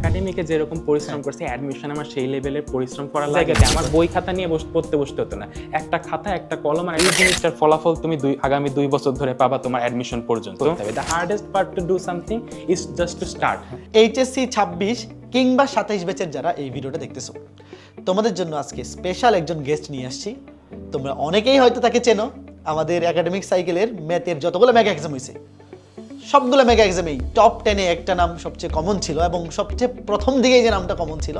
একাডেমিকে যেরকম পরিশ্রম করছি অ্যাডমিশন আমার সেই লেভেলের পরিশ্রম করার জায়গাতে আমার বই খাতা নিয়ে পড়তে বসতে হতো না। একটা খাতা, একটা কলম, আর এই জিনিসটার ফলাফল তুমি আগামী 2 বছর ধরে পাবা তোমার অ্যাডমিশন পর্যন্ত। The hardest part to do something is just to start. HSC 26 কিংবা 27 ব্যাচের যারা এই ভিডিওটা দেখতেছো, তোমাদের জন্য আজকে স্পেশাল একজন গেস্ট নিয়ে আসছি। তোমরা অনেকেই হয়তো তাকে চেনো। আমাদের একাডেমিক সাইকেলের ম্যাথের যতগুলো মেগা এক্সাম হয়েছে সবগুলো মেগা এক্সামেই টপ 10-এ একটা নাম সবচেয়ে কমন ছিল, এবং সবচেয়ে প্রথম দিকেই যে নামটা কমন ছিল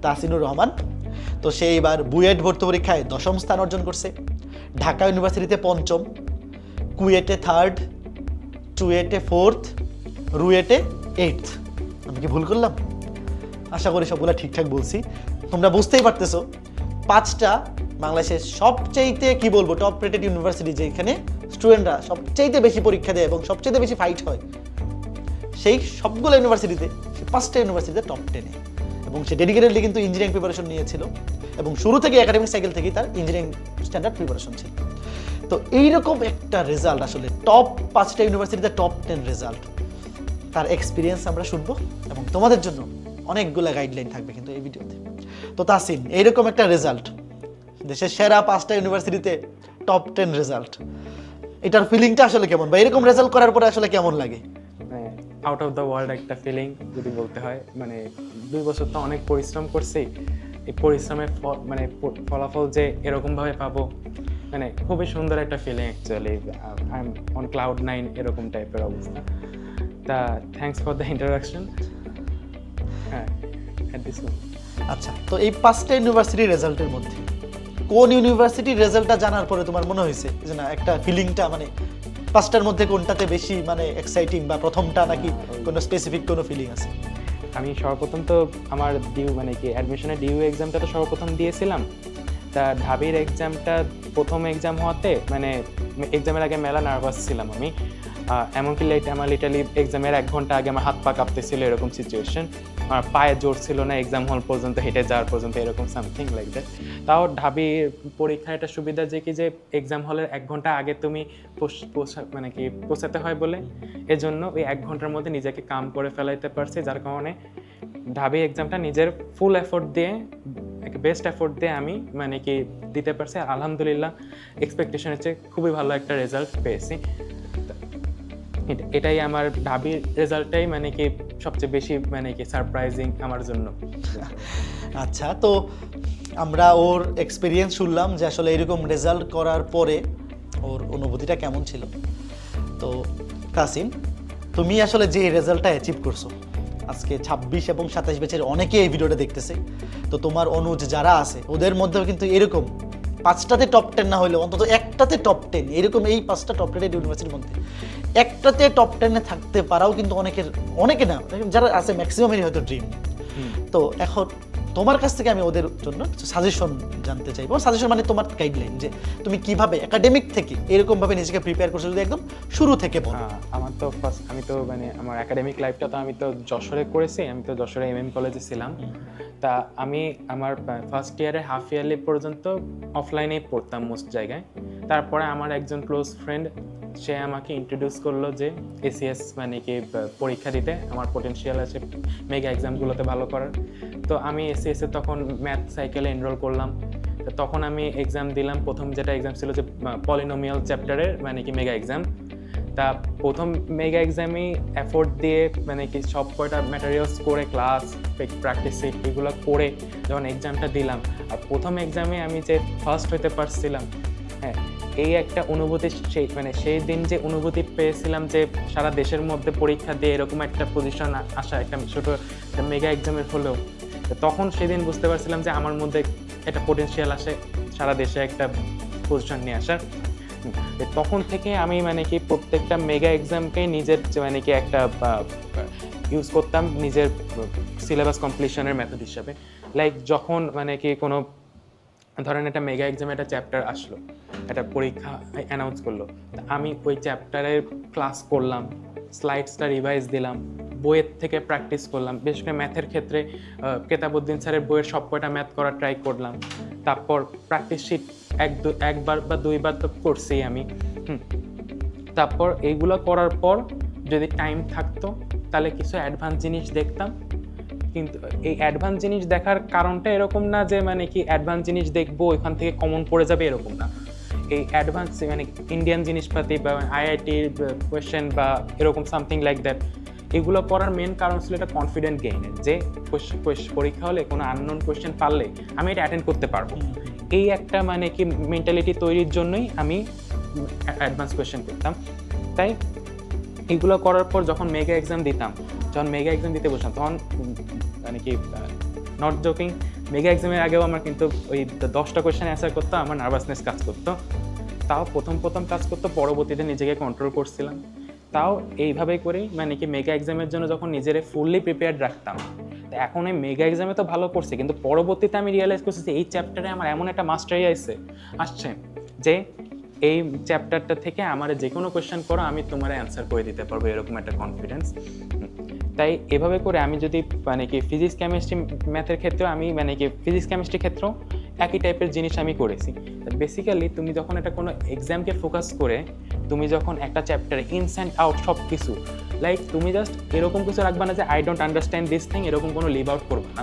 তাহসিনুর রহমান। তো সে এবার বুয়েট ভর্তি পরীক্ষায় 10ম স্থান অর্জন করছে, ঢাকা ইউনিভার্সিটিতে 5ম, কুয়েটে 3rd, চুয়েটে 4th, রুয়েটে 8th। আমি কি ভুল করলাম? আশা করি সবগুলো ঠিকঠাক বলছি। তোমরা বুঝতেই পারতেছো 5টা বাংলাদেশের সবচাইতে কি বলবো টপ রেটেড ইউনিভার্সিটি, যেখানে স্টুডেন্টরা সবচাইতে বেশি পরীক্ষা দেয় এবং সবচাইতে বেশি ফাইট হয়, সেই সবগুলো ইউনিভার্সিটিতে সে 5টা ইউনিভার্সিটিতে টপ 10-এ, এবং সে ডেডিকেটেডলি কিন্তু ইঞ্জিনিয়ারিং প্রিপারেশন নিয়েছিল এবং শুরু থেকে একাডেমিক সাইকেল থেকেই তার ইঞ্জিনিয়ারিং স্ট্যান্ডার্ড প্রিপারেশন ছিল। তো এইরকম একটা রেজাল্ট, আসলে টপ 5টা ইউনিভার্সিটিতে টপ 10 রেজাল্ট, তার এক্সপিরিয়েন্স আমরা শুনবো এবং তোমাদের জন্য অনেকগুলো গাইডলাইন থাকবে কিন্তু এই ভিডিওতে। তো তাহসিন, এইরকম একটা রেজাল্ট, দেশের সেরা 5টা ইউনিভার্সিটিতে টপ 10 রেজাল্ট, এটার ফিলিংটা আসলে কেমন, বা এরকম রেজাল্ট করার পরে আসলে কেমন লাগে? আউট অফ দ্য ওয়ার্ল্ড একটা ফিলিং যদি বলতে হয়। মানে 2 বছর তো অনেক পরিশ্রম করছি, এই পরিশ্রমের ফলাফল যে এরকমভাবে পাবো, মানে খুবই সুন্দর একটা feeling actually. I am on cloud 9 এরকম টাইপের অবস্থা। তা থ্যাঙ্কস ফর দ্য ইন্ট্রোডাকশন। হ্যাঁ, আচ্ছা, তো এই 5টা ইউনিভার্সিটির রেজাল্টের মধ্যে কোন ইউনিভার্সিটির রেজাল্টটা জানার পরে তোমার মনে হয়েছে যে না, একটা ফিলিংটা মানে 5টার মধ্যে কোনটাতে বেশি মানে এক্সাইটিং, বা প্রথমটা নাকি কোনো স্পেসিফিক কোনো ফিলিং আছে? আমি সর্বপ্রথম তো আমার অ্যাডমিশনের ডিউ এক্সামটা তো সর্বপ্রথম দিয়েছিলাম। তা ঢাবির এক্সামটা প্রথম এক্সাম হওয়াতে মানে এক্সামের আগে মেলা নার্ভাস ছিলাম আমি। এমনকি আমার লিটারলি এক্সামের 1 ঘন্টা আগে আমার হাত পা কাঁপতেছিল, এরকম সিচুয়েশন। আমার পায়ে জোর ছিল না এক্সাম হল পর্যন্ত হেঁটে যাওয়ার পর্যন্ত, এরকম সামথিং লাইক দ্যাট। তাও ঢাবির পরীক্ষার একটা সুবিধা যে কি, যে এক্সাম হলের 1 ঘন্টা আগে তুমি পৌঁছাতে হয় বলে, এজন্য ওই 1 ঘন্টার মধ্যে নিজেকে কাম করে ফেলাইতে পারছি, যার কারণে ঢাবি এক্সামটা নিজের ফুল এফোর্ট দিয়ে, বেস্ট এফোর্ট দিয়ে আমি দিতে পারছি। আলহামদুলিল্লাহ এক্সপেকটেশনের চেয়ে খুবই ভালো একটা রেজাল্ট পেয়েছি। এটাই আমার ঢাবির রেজাল্টটাই সবচেয়ে বেশি সারপ্রাইজিং আমার জন্য। আচ্ছা, তো আমরা ওর এক্সপিরিয়েন্স শুনলাম যে আসলে এরকম রেজাল্ট করার পরে ওর অনুভূতিটা কেমন ছিল। তো তাহসিন, তুমি আসলে যে রেজাল্টটা অ্যাচিভ করছো, আজকে 26 এবং 27 ব্যাচের অনেকেই এই ভিডিওটা দেখতেছে, তো তোমার অনুজ যারা আছে ওদের মধ্যেও কিন্তু এরকম 5টাতে টপ 10 না হলেও অন্তত একটাতে টপ 10, এরকম এই 5টা টপ রেটেড ইউনিভার্সিটির মধ্যে একটাতে টপ 10-এ থাকতে পারাও কিন্তু অনেকে না, যারা আছে ম্যাক্সিমামেরই হয়তো ড্রিম। তো এখন তোমার কাছ থেকে আমি ওদের জন্য কিছু সাজেশন জানতে চাইবো। সাজেশন মানে তোমার গাইডলাইন, যে তুমি কিভাবে একাডেমিক থেকে এরকমভাবে নিজেকে প্রিপেয়ার করছো, যদি একদম শুরু থেকে বলো। আমার তো আমি তো আমার একাডেমিক লাইফটা তো আমি তো যশোরে করেছি। আমি তো যশোরে এমএম কলেজে ছিলাম। তা আমি আমার ফার্স্ট ইয়ারে হাফ ইয়ারলি পর্যন্ত অফলাইনেই পড়তাম মোস্ট জায়গায়। তারপরে আমার একজন ক্লোজ ফ্রেন্ড, সে আমাকে ইন্ট্রোডিউস করলো যে এসিএস পরীক্ষা দিতে আমার পটেনশিয়াল আছে মেগা এক্সামগুলোতে ভালো করার। তো আমি এসিএসে তখন ম্যাথ সাইকেলে এনরোল করলাম। তো তখন আমি এক্সাম দিলাম। প্রথম যেটা এক্সাম ছিল যে পলিনোমিয়াল চ্যাপ্টারের মেগা এক্সাম। তা প্রথম মেগা এক্সামেই এফোর্ট দিয়ে সব কয়টা ম্যাটেরিয়ালস করে, ক্লাস প্র্যাকটিস এগুলো করে যখন এক্সামটা দিলাম, আর প্রথম এক্সামে আমি যে ফার্স্ট হতে পারছিলাম, হ্যাঁ, এই একটা অনুভূতি, সেই দিন যে অনুভূতি পেয়েছিলাম যে সারা দেশের মধ্যে পরীক্ষা দিয়ে এরকম একটা পজিশন আসা, একটা ছোটো মেগা এক্সামের হলেও, তখন সেদিন বুঝতে পারছিলাম যে আমার মধ্যে একটা পোটেনশিয়াল আসে সারা দেশে একটা পজিশন নিয়ে আসার। তখন থেকে আমি প্রত্যেকটা মেগা এক্সামকেই নিজের একটা ইউজ করতাম নিজের সিলেবাস কমপ্লিশনের মেথড হিসাবে। লাইক যখন কোনো ধরেন একটা মেগা এক্সামে একটা চ্যাপ্টার আসলো, একটা পরীক্ষা অ্যানাউন্স করলো, আমি ওই চ্যাপ্টারের ক্লাস করলাম, স্লাইডসটা রিভাইজ দিলাম, বইয়ের থেকে প্র্যাকটিস করলাম। বিশেষ করে ম্যাথের ক্ষেত্রে কেতাবউদ্দিন স্যারের বইয়ের সব কয়টা ম্যাথ করার ট্রাই করলাম। তারপর প্র্যাকটিস শিট একবার বা 2বার তো করছি আমি। তারপর এইগুলো করার পর যদি টাইম থাকতো তাহলে কিছু অ্যাডভান্স জিনিস দেখতাম, কিন্তু এই অ্যাডভান্স জিনিস দেখার কারণটা এরকম না যে মানে কি অ্যাডভান্স জিনিস দেখবো ওইখান থেকে কমন পড়ে যাবে, এরকম না। এই অ্যাডভান্স মানে ইন্ডিয়ান জিনিসপাতি বা আইআইটির কোয়েশ্চেন বা এরকম সামথিং লাইক দ্যাট, এগুলো পড়ার মেন কারণ ছিল এটা কনফিডেন্ট গেইনের, যে পরীক্ষা হলে কোনো আননোন কোয়েশ্চেন পারলে আমি এটা অ্যাটেন্ড করতে পারবো। এই একটা মানে কি মেন্টালিটি তৈরির জন্যই আমি অ্যাডভান্স কোয়েশ্চেন করতাম। তাই এগুলো করার পর যখন মেগা এক্সাম দিতে বসলাম তখন মানে কি নট জোকিং, মেগা এক্সামের আগেও আমার কিন্তু ওই 10টা কোয়েশ্চেন অ্যান্সার করতে আমার নার্ভাসনেস কাজ করতো। তাও প্রথম কাজ করতো, পরবর্তীতে নিজেকে কন্ট্রোল করছিলাম। তাও এইভাবে করেই মানে কি মেগা এক্সামের জন্য যখন নিজেরে ফুললি প্রিপেয়ার্ড রাখতাম, তো এখন এই মেগা এক্সামে তো ভালো করছি, কিন্তু পরবর্তীতে আমি রিয়েলাইজ করছি যে এই চ্যাপ্টারে আমার এমন একটা মাস্টারি আসছে যে এই চ্যাপ্টারটা থেকে আমার যে কোনো কোয়েশ্চেন করো আমি তোমার অ্যান্সার করে দিতে পারবো, এরকম একটা কনফিডেন্স। তাই এভাবে করে আমি যদি মানে কি ফিজিক্স কেমিস্ট্রি ম্যাথের ক্ষেত্রেও আমি মানে কি ফিজিক্স কেমিস্ট্রির ক্ষেত্রেও একই টাইপের জিনিস আমি করেছি। বেসিক্যালি তুমি যখন একটা কোনো এক্সামকে ফোকাস করে তুমি যখন একটা চ্যাপ্টারে ইনস অ্যান্ড আউট সব কিছু লাইক তুমি জাস্ট এরকম কিছু রাখবে না যে I don't understand this thing, এরকম কোনো লিভ আউট করবে না,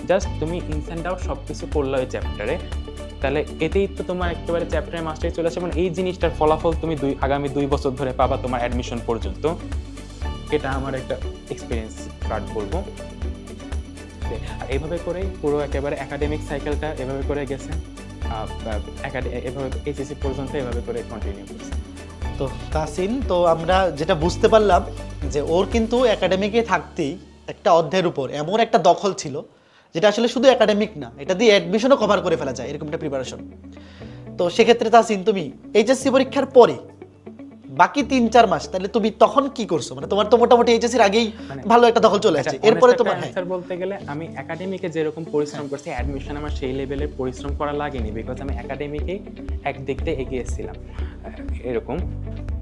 জাস্ট তুমি ইনস অ্যান্ড আউট সব কিছু করলে ওই চ্যাপ্টারে, তাহলে এতেই তো তোমার একেবারে চ্যাপ্টারের মাস্টারি চলে আসে এবং এই জিনিসটার ফলাফল তুমি আগামী 2 বছর ধরে পাবা তোমার অ্যাডমিশন পর্যন্ত। এটা আমার একটা এক্সপিরিয়েন্স কার্ড বলবো। আর এইভাবে করেই পুরো একেবারে একাডেমিক সাইকেলটা এভাবে করে গেছে, এভাবে এইচএসসি পর্যন্ত এভাবে করে কন্টিনিউ করছে। তো তাসিন, তো আমরা যেটা বুঝতে পারলাম যে ওর কিন্তু একাডেমিকে থাকতেই একটা অধ্যায়ের উপর এমন একটা দখল ছিল যেটা আসলে শুধু একাডেমিক না, এটা দিয়ে অ্যাডমিশনও কভার করে ফেলা যায়, এরকম একটা প্রিপারেশন। তো সেক্ষেত্রে তাসিন, তুমি এইচএসসি পরীক্ষার পরে বাকি 3-4 মাস তাহলে তুমি তখন কি করছো? মানে তোমার তো মোটামুটি এইচএসসির আগেই ভালো একটা দখল চলে আসছে, এরপরে তোমার অ্যানসার বলতে গেলে আমি একাডেমিকে যেরকম পরিশ্রম করছি অ্যাডমিশন আমার সেই লেভেলের পরিশ্রম করা লাগেনি, বিকজ আমি একাডেমিকে একদিক দিয়ে এগিয়েছিলাম এরকম।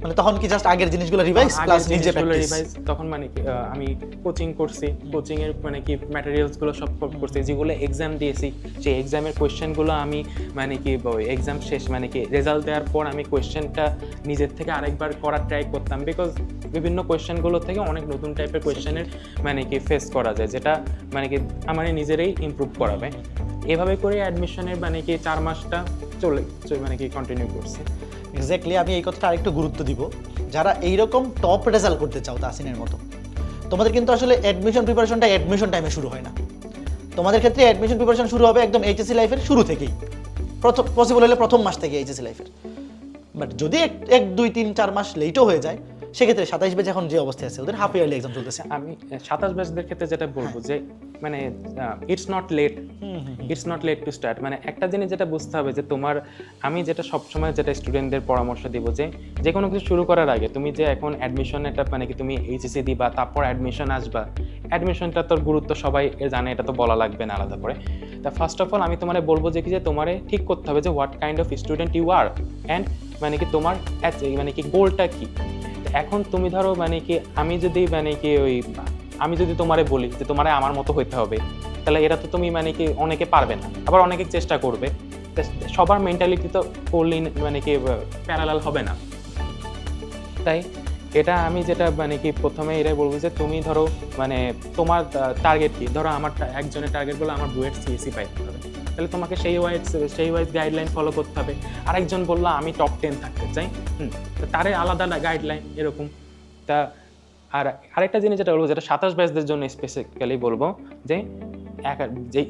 মানে তখন কি জাস্ট আগের জিনিসগুলো রিভাইজ প্লাস নিজে প্র্যাকটিস? তখন মানে আমি কোচিং করছি, কোচিং এর মানে কি ম্যাটেরিয়ালস গুলো সব করছি, যেগুলো এক্সাম দিয়েছি সেই এক্সামের কোশ্চেনগুলো আমি মানে কি এক্সাম শেষ মানে কি রেজাল্ট দেওয়ার পর আমি কোশ্চেনটা নিজের থেকে আরেকবার করার ট্রাই করতাম, বিকজ বিভিন্ন কোশ্চেনগুলো থেকে অনেক নতুন টাইপের কোশ্চেনের মানে কি ফেস করা যায়, যেটা মানে কি আমার নিজেরই ইমপ্রুভ করাবে। এভাবে করে অ্যাডমিশনের মানে কি 4 মাসটা মানে কি কন্টিনিউ করছি। এক্স্যাক্টলি, আমি এই কথাটা আরেকটু গুরুত্ব দিব, যারা এইরকম টপ রেজাল্ট করতে চাও তাসিনের মতো, তোমাদের কিন্তু আসলে অ্যাডমিশন প্রিপারেশনটা অ্যাডমিশন টাইমে শুরু হয় না। তোমাদের ক্ষেত্রে অ্যাডমিশন প্রিপারেশন শুরু হবে একদম এইচএসসি লাইফের শুরু থেকেই, পসিবল হলে প্রথম মাস থেকে এইচএসসি লাইফের। বাট যদি 1-2-3-4 মাস লেটও হয়ে যায়, সেক্ষেত্রে 27 ব্যাচ এখন যে অবস্থায় আছে ওদের হাফ ইয়ারলি এক্সাম চলতেছে। আমি 27 ব্যাচদের ক্ষেত্রে যেটা বলবো যে মানে it's not late to start. মানে একটা জিনিস যেটা বুঝতে হবে যে তোমার, আমি যেটা সবসময় যেটা স্টুডেন্টদের পরামর্শ দিব যে কোনো কিছু শুরু করার আগে তুমি যে এখন অ্যাডমিশন এটা মানে কি তুমি এইচএসসি দিবা তারপর অ্যাডমিশন আসবা, অ্যাডমিশনটা তোর গুরুত্ব সবাই জানে, এটা তো বলা লাগবে না আলাদা করে। তা ফার্স্ট অফ অল আমি তোমার বলবো যে কি যে তোমারে ঠিক করতে হবে যে what kind of student you are and মানে কি তোমার মানে কি গোলটা কি। এখন তুমি ধরো মানে কি আমি যদি তোমারে বলি যে তোমারে আমার মতো হইতে হবে, তাহলে এটা তো তুমি মানে কি অনেকে পারবে না, আবার অনেকে চেষ্টা করবে, সবার মেন্টালিটি তো করলে মানে কি প্যারালাল হবে না। তাই এটা আমি যেটা মানে কি প্রথমে এটাই বলবো যে তুমি ধরো মানে তোমার টার্গেট কি, ধরো আমার একজনের টার্গেট বলে আমার বুয়েট সিএসসি পাইতে হবে, তাহলে তোমাকে সেই ওয়াইজ গাইডলাইন ফলো করতে হবে। আরেকজন বললো আমি টপ 10 থাকতে চাই, তারে আলাদা গাইডলাইন এরকম। তা আর আরেকটা জিনিস যেটা বলবো, যেটা 27 ব্যাচদের জন্য স্পেসিফিক্যালি বলবো যে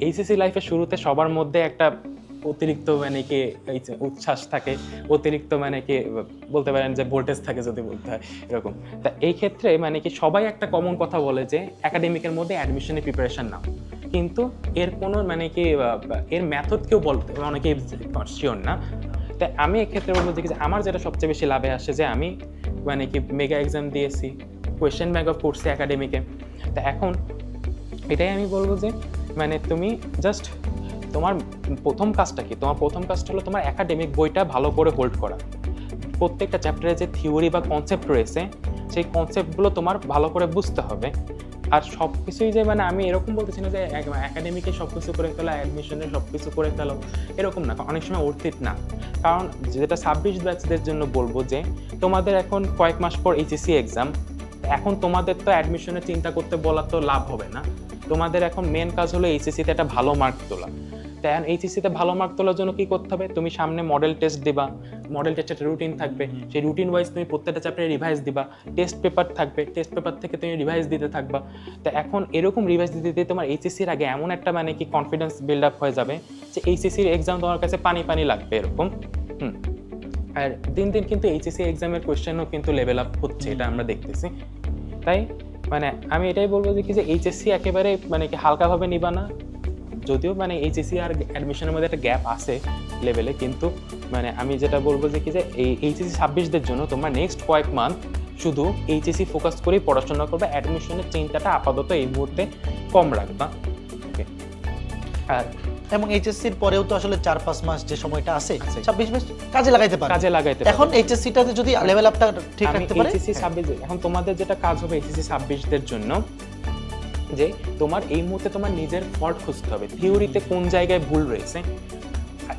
এইচএসসি লাইফের শুরুতে সবার মধ্যে একটা অতিরিক্ত মানে কি উচ্ছ্বাস থাকে, অতিরিক্ত মানে কি বলতে পারেন যে ভোল্টেজ থাকে যদি বলতে হয় এরকম। তা এই ক্ষেত্রে মানে কি সবাই একটা কমন কথা বলে যে একাডেমিকের মধ্যে অ্যাডমিশনের প্রিপারেশন নাও, কিন্তু এর কোনো মানে কি এর মেথড কেউ বলতে অনেকেই শিওর না। তাই আমি এক্ষেত্রে বলবো যে আমার যেটা সবচেয়ে বেশি লাভে আসে যে আমি মানে কি মেগা এক্সাম দিয়েছি, কোয়েশ্চেন ব্যাংক অফ করছি একাডেমিকে। তা এখন এটাই আমি বলবো যে মানে তুমি জাস্ট তোমার প্রথম কাজটা কি, তোমার প্রথম কাজটা হলো তোমার একাডেমিক বইটা ভালো করে হোল্ড করা। প্রত্যেকটা চ্যাপ্টারে যে থিওরি বা কনসেপ্ট রয়েছে সেই কনসেপ্টগুলো তোমার ভালো করে বুঝতে হবে। আর সব কিছুই যে মানে আমি এরকম বলতেছি না যে একাডেমিকে সব কিছু করে ফেলো, অ্যাডমিশনে সব কিছু করে ফেলো, এরকম না, অনেক সময় অর্থিত না। কারণ যেটা 26 ব্যাচদের জন্য বলবো যে তোমাদের এখন কয়েক মাস পর এইচএসসি এক্সাম, এখন তোমাদের তো অ্যাডমিশনের চিন্তা করতে বলা তো লাভ হবে না, তোমাদের এখন মেন কাজ হলো এইচএসসিতে একটা ভালো মার্ক তোলা। তাই এইচএসসিতে ভালো মার্ক তোলার জন্য কি করতে হবে, তুমি সামনে মডেল টেস্ট দিবা, মডেল টেস্টের একটা রুটিন থাকবে, সেই রুটিন ওয়াইজ তুমি প্রত্যেকটা চ্যাপ্টারে রিভাইজ দিবা, টেস্ট পেপার থাকবে, টেস্ট পেপার থেকে তুমি রিভাইজ দিতে থাকবা। তো এখন এরকম রিভাইজ দিতে দিতে তোমার এইচএসসির আগে এমন একটা মানে কি কনফিডেন্স বিল্ড আপ হয়ে যাবে যে এইচএসসির এক্সাম তোমার কাছে পানি পানি লাগবে এরকম। আর দিন দিন কিন্তু এইচএসসি এক্সামের কোয়েশ্চেনও কিন্তু লেভেল আপ হচ্ছে, এটা আমরা দেখতেছি। তাই মানে আমি এটাই বলবো যে কি যে এইচএসসি একেবারে মানে কি হালকাভাবে নিবা না, যদিও মানে এইচএসসি আর অ্যাডমিশনের মধ্যে একটা গ্যাপ আছে লেভেলে, কিন্তু মানে আমি যেটা বলবো যে কি যে এই এইচএসসি 26দের জন্য তোমার নেক্সট কয়েক মান্থ শুধু এইচএসসি ফোকাস করেই পড়াশোনা করবে, অ্যাডমিশনের চিন্তাটা আপাতত এই মুহূর্তে কম রাখবা। ওকে। আর এবং এইচএসসির পরেও তো আসলে 4-5 মাস যে সময়টা আছে আছে। 26 মাস কাজে লাগাইতে পারে। এখন এইচএসসিটাতে যদি লেভেল আপটা ঠিক রাখতে পারে, এইচএসসি 26 এখন তোমাদের যেটা কাজ হবে এইচএসসি 26দের জন্য যে তোমার এই মুহূর্তে তোমার নিজের ফল্ট খুঁজতে হবে, থিওরিতে কোন জায়গায় ভুল রয়েছে।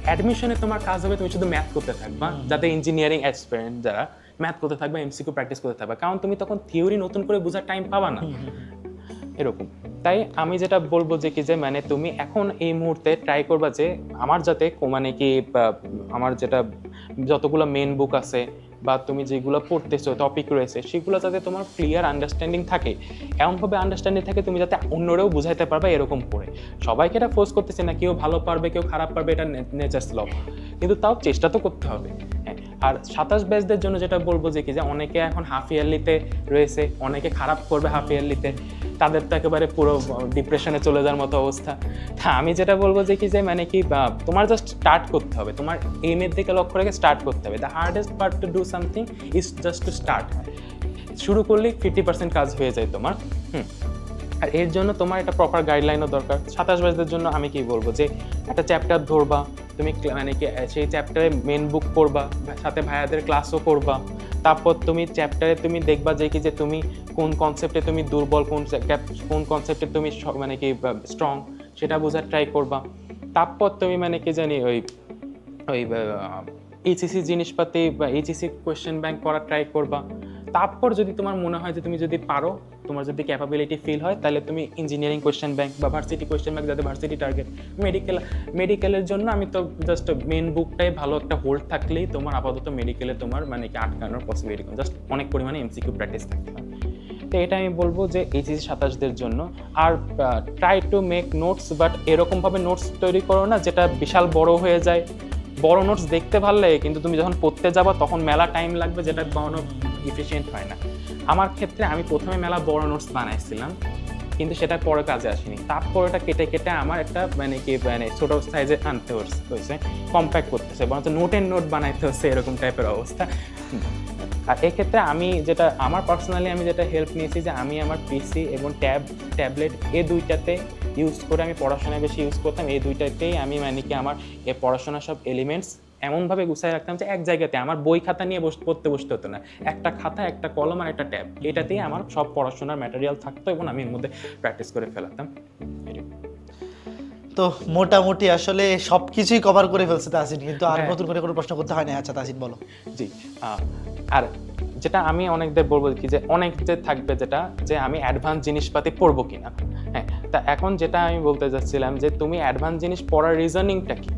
অ্যাডমিশনে তোমার কাজ হবে তুমি শুধু ম্যাথ করতে থাকবা, যাতে ইঞ্জিনিয়ারিং অ্যাসপিরেন্ট যারা ম্যাথ করতে থাকবা, এমসিকিউ প্র্যাকটিস করতে থাকবা, কারণ তুমি তখন থিওরি নতুন করে বোঝার টাইম পাবা না এরকম। তাই আমি যেটা বলবো যে কি যে মানে তুমি এখন এই মুহূর্তে ট্রাই করবা যে আমার যাতে মানে কি আমার যেটা যতগুলো মেন বুক আছে বা তুমি যেগুলো পড়তেছো টপিক রয়েছে সেগুলো যাতে তোমার ক্লিয়ার আন্ডারস্ট্যান্ডিং থাকে, এমনভাবে আন্ডারস্ট্যান্ডিং থাকে তুমি যাতে অন্যরাও বুঝাইতে পারবে এরকম করে। সবাইকে এটা ফোর্স করতেছে না, কেউ ভালো পারবে কেউ খারাপ পারবে, এটা নেচার্স ল, কিন্তু তাও চেষ্টা তো করতে হবে। হ্যাঁ, আর 27 ব্যাচদের জন্য যেটা বলবো যে কি যে অনেকে এখন হাফ ইয়ারলিতে রয়েছে, অনেকে খারাপ করবে হাফ ইয়ারলিতে, তাদের তো একেবারে পুরো ডিপ্রেশনে চলে যাওয়ার মতো অবস্থা। তা আমি যেটা বলবো যে কি যে মানে কি তোমার জাস্ট স্টার্ট করতে হবে, তোমার এইমের দিকে লক্ষ্য রেখে স্টার্ট করতে হবে। The hardest part to do something is just to start. শুরু করলেই 50% কাজ হয়ে যায় তোমার। আর এর জন্য তোমার একটা প্রপার গাইডলাইনও দরকার। 27 ব্যাচদের জন্য আমি কি বলবো যে একটা চ্যাপ্টার ধরবা, তুমি মানে কি সেই চ্যাপ্টারে মেন বুক পড়বা, সাথে ভাইয়াদের ক্লাসও করবা, তারপর তুমি চ্যাপ্টারে তুমি দেখবা যে কি যে তুমি কোন কনসেপ্টে তুমি দুর্বল, কোন কনসেপ্টে তুমি মানে কি স্ট্রং, সেটা বোঝার ট্রাই করবা। তারপর তুমি মানে কি জানি ওই এইচএসসি জিনিসপাতি বা এইচএসসি কোয়েশ্চেন ব্যাংক করার ট্রাই করবা। তারপর যদি তোমার মনে হয় যে তুমি যদি পারো, তোমার যদি ক্যাপাবিলিটি ফিল হয়, তাহলে তুমি ইঞ্জিনিয়ারিং কোয়েশ্চেন ব্যাংক বা ভার্সিটি কোয়েশ্চেন ব্যাংক, যাতে ভার্সিটি টার্গেট, মেডিকেলের জন্য আমি তো জাস্ট মেন বুকটাই ভালো একটা হোল্ড থাকলেই তোমার আপাতত মেডিকেলে তোমার মানে কি আটকানোর পসিবিলিটি কম, জাস্ট অনেক পরিমাণে এমসিকিউ প্র্যাকটিস থাকতে হয়। তো এটা আমি বলবো যে এইচএসসি 27দের জন্য। আর try to make notes, but এরকমভাবে নোটস তৈরি করো না যেটা বিশাল বড় হয়ে যায়। বড় নোটস দেখতে ভালো লাগে, কিন্তু তুমি যখন পড়তে যাবা তখন মেলা টাইম লাগবে, যেটা কোনো এফিশিয়েন্ট হয় না। আমার ক্ষেত্রে আমি প্রথমে মেলা বড় নোটস বানাইছিলাম, কিন্তু সেটা পরে কাজে আসেনি। তারপর এটা কেটে কেটে আমার একটা মানে কি মানে ছোট সাইজে আনতে হয়েছে, কম্প্যাক্ট করতেছে, বরঞ্চ নোটের নোট বানাইতে হচ্ছে, এরকম টাইপের অবস্থা। আর এক্ষেত্রে আমি যেটা আমার পার্সোনালি আমি যেটা হেল্প নিয়েছি যে আমি আমার পিসি এবং ট্যাবলেট এই দুইটাতে ইউজ করে আমি পড়াশোনায় বেশি ইউজ করতাম। এই দুইটাতেই আমি মানে কি আমার এই পড়াশোনার সব এলিমেন্টস এমনভাবে গুছাই রাখতাম যে এক জায়গাতে আমার বই খাতা নিয়ে পড়তে বসতে হতো না, একটা খাতা, একটা কলম আর একটা ট্যাব, এটাতেই আমার সব পড়াশোনার ম্যাটেরিয়াল থাকতো এবং আমি এর মধ্যে প্র্যাকটিস করে ফেলাতাম। তো মোটামুটি আসলে সবকিছুই কভার করে ফেলছে তাহসিন, কিন্তু আর নতুন করে কোনো প্রশ্ন করতে হয় না। আচ্ছা তাহসিন বলো। জি, আর যেটা আমি অনেকদের বলবো কি যে অনেক যে থাকবে যেটা যে আমি অ্যাডভান্স জিনিসপাতি পড়বো কিনা। হ্যাঁ, তা এখন যেটা আমি বলতে চাচ্ছিলাম যে তুমি অ্যাডভান্স জিনিস পড়ার রিজনিংটা কি,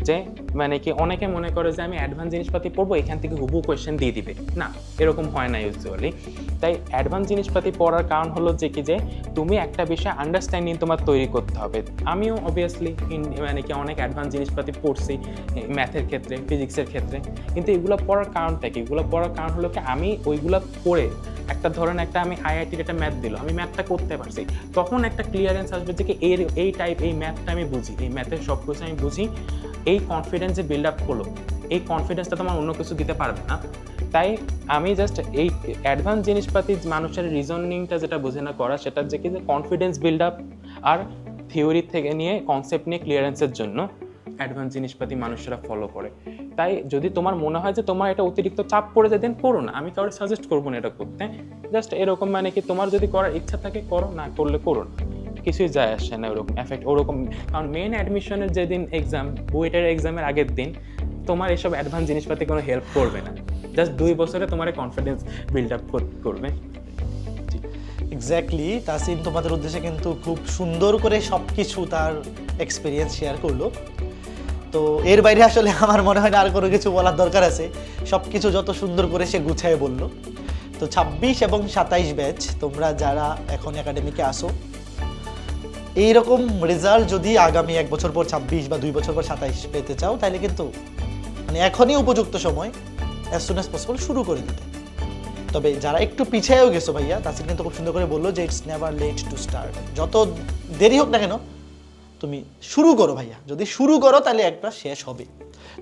যে মানে কি অনেকে মনে করে যে আমি অ্যাডভান্স জিনিসপাতি পড়বো এখান থেকে হুবহু কোয়েশ্চেন দিয়ে দিবে, না এরকম হয় না ইউজুয়ালি। তাই অ্যাডভান্স জিনিসপাতি পড়ার কারণ হলো যে কি যে তুমি একটা বিষয় আন্ডারস্ট্যান্ডিং তোমার তৈরি করতে হবে। আমিও অবভিয়াসলি মানে কি অনেক অ্যাডভান্স জিনিসপাতি পড়ছি ম্যাথের ক্ষেত্রে, ফিজিক্সের ক্ষেত্রে, কিন্তু এগুলো পড়ার কারণটা কি? এগুলো পড়ার কারণ হলো কি আমি ওইগুলো পড়ে একটা ধরেন একটা আমি আইআইটির একটা ম্যাথ দিল, আমি ম্যাথটা করতে পারছি, তখন একটা ক্লিয়ারেন্স আসবে যে কি এই টাইপ এই ম্যাথটা আমি বুঝি, এই ম্যাথের সব কিছু আমি বুঝি, এই কনফিডেন্স যে বিল্ড আপ হলো, এই কনফিডেন্সটা তোমার অন্য কিছু দিতে পারবে না। তাই আমি জাস্ট এই অ্যাডভান্স জিনিসপাতি মানুষের রিজনিংটা যেটা বোঝে না করা, সেটা যে কি যে কনফিডেন্স বিল্ড আপ আর থিওরি থেকে নিয়ে কনসেপ্ট নিয়ে ক্লিয়ারেন্সের জন্য অ্যাডভান্স জিনিসপাতি মানুষেরা ফলো করে। তাই যদি তোমার মনে হয় যে তোমার এটা অতিরিক্ত চাপ পড়ে যায়, দেন করো না, আমি কাউকে সাজেস্ট করবো না এটা করতে। জাস্ট এরকম মানে কি তোমার যদি করার ইচ্ছা থাকে করো, না করলে করো না, কিছুই যায় আসে না ওরকম এফেক্ট ওরকম। কারণ মেন অ্যাডমিশনের যেদিন এক্সাম, বুয়েটের এক্সামের আগের দিন তোমার এসব অ্যাডভান্স জিনিসপাতি কোনো হেল্প করবে না, জাস্ট 2 বছরে তোমার কনফিডেন্স বিল্ড আপ করবে। এক্স্যাক্টলি, তাসিন তোমাদের উদ্দেশ্যে কিন্তু খুব সুন্দর করে সব কিছু তার এক্সপিরিয়েন্স শেয়ার করলো। তো এর বাইরে আসলে আমার মনে হয় না আর কোনো কিছু বলার দরকার আছে, সব কিছু যত সুন্দর করে সে গুছায় বললো। তো 26 এবং 27 ব্যাচ তোমরা যারা এখন একাডেমিকে আসো, এইরকম রেজাল্ট যদি আগামী 1 বছর পর 26 বা 2 বছর পর 27 পেতে চাও, তাহলে কিন্তু মানে এখনই উপযুক্ত সময়, অ্যাজ সুন অ্যাজ পসিবল শুরু করে দিতে। তবে যারা একটু পিছিয়েও গেছো ভাইয়া, তাসিন কিন্তু খুব সুন্দর করে বললো যে it's never late to start. যত দেরি হোক না কেন তুমি শুরু করো ভাইয়া, যদি শুরু করো তাহলে একবার শেষ হবে,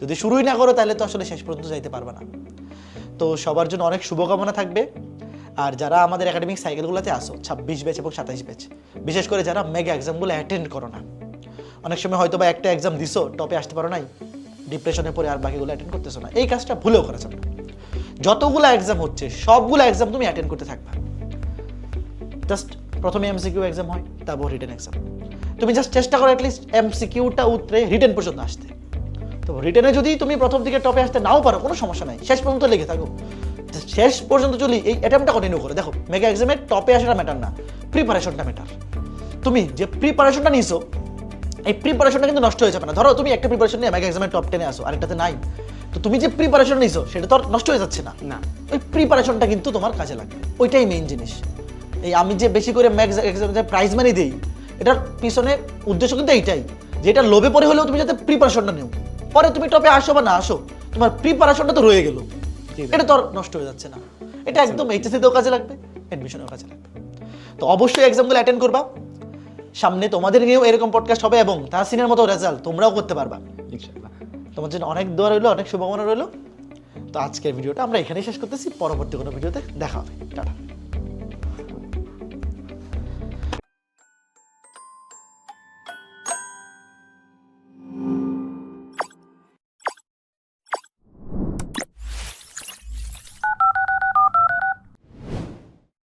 যদি শুরুই না করো তাহলে তো আসলে শেষ পর্যন্ত যাইতে পারবে না। তো সবার জন্য অনেক শুভকামনা থাকবে। আর যারা আমাদের একাডেমিক সাইকেলগুলোতে আসো 26 ব্যাচ এবং 27 ব্যাচ, বিশেষ করে যারা মেগা এক্সামগুলো অ্যাটেন্ড করো না, অনেক সময় হয়তো বা একটা এক্সাম দিছো, টপে আসতে পারো নাই, ডিপ্রেশনে পরে আর বাকিগুলো অ্যাটেন্ড করতেছো না, এই কাজটা ভুলেও করা যাবে না। যতগুলো এক্সাম হচ্ছে সবগুলো এক্সাম তুমি অ্যাটেন্ড করতে থাকবা। জাস্ট প্রথমে এমসিকিউ এক্সাম হয়, তারপর রিটেন এক্সাম। তুমি জাস্ট চেষ্টা করো অ্যাটলিস্ট এমসিকিউটা উতরে রিটেন পর্যন্ত আসতে। তো রিটেনে যদি তুমি প্রথম দিকে টপে আসতে নাও পারো, কোনো সমস্যা নাই, শেষ পর্যন্ত লেগে থাকো, শেষ পর্যন্ত চলি, এই অ্যাটেম্পটা কন্টিনিউ করো। দেখো মেগা এক্সামের টপে আসাটা ম্যাটার না, প্রিপারেশনটা ম্যাটার। তুমি যে প্রিপারেশনটা নিছো, এই প্রিপারেশনটা কিন্তু নষ্ট হয়ে যাবে না। ধরো তুমি একটা প্রিপারেশন নিয়ে মেগা এক্সামের টপ 10-এ আসো, আরেকটাতে নাই, তো তুমি যে প্রিপারেশন নিছো সেটা তো আর নষ্ট হয়ে যাচ্ছে না। না, ওই প্রিপারেশনটা কিন্তু তোমার কাজে লাগবে, ওইটাই মেইন জিনিস। এই আমি যে বেশি করে মেগা এক্সামে প্রাইজ মানি দিই, এটার পিছনে উদ্দেশ্য কিন্তু এইটাই, যে এটা লোভে পড়ে হলেও তুমি যাতে প্রিপারেশনটা নিও, পরে তুমি টপে আসো বা না আসো, তোমার প্রিপারেশনটা তো রয়ে গেল, এটা তো আর নষ্ট হয়ে যাচ্ছে না। এটা একদম এইচএসসিতেও কাজে লাগবে, অ্যাডমিশনেও কাজে লাগবে। তো অবশ্যই এক্সামগুলো অ্যাটেন্ড করবা, সামনে তোমাদের নিয়েও এরকম পডকাস্ট হবে এবং তাহসিনের মতো রেজাল্ট তোমরাও করতে পারবা ইনশাআল্লাহ। তোমার জন্য অনেক দোয়া রইলো, অনেক শুভকামনা রইলো। তো আজকের ভিডিওটা আমরা এখানেই শেষ করতেছি, পরবর্তী কোনো ভিডিওতে দেখা হবে, টাটা।